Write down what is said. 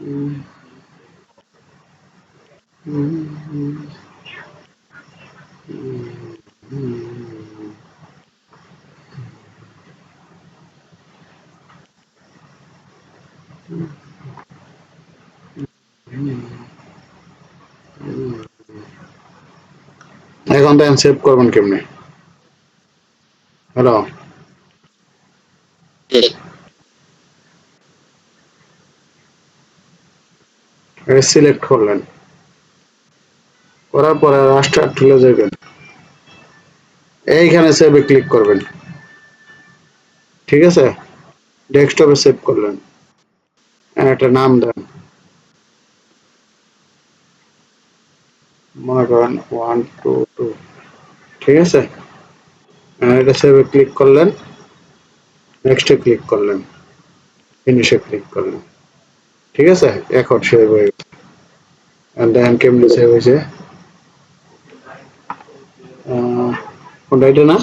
উম, উম, এখন দেন সেভ করবেন কেমনে? হ্যালো, সিলেক্ট করলেন, করার পরে রাস্টার তুলে যাবেন, এইখানে সেভে ক্লিক করবেন। ঠিক আছে, ডেস্কটপে সেভ করলেন, একটা নাম দেন, মনে করেন 122। ঠিক আছে, এটা সেভে ক্লিক করলেন, নেক্সটে ক্লিক করলেন, ফিনিশে ক্লিক করলেন। ঠিক আছে, এখন সেভ হয়ে গেছে। আর দেখেন কেমনি সেভ হয়েছে। কোনটা এটা না?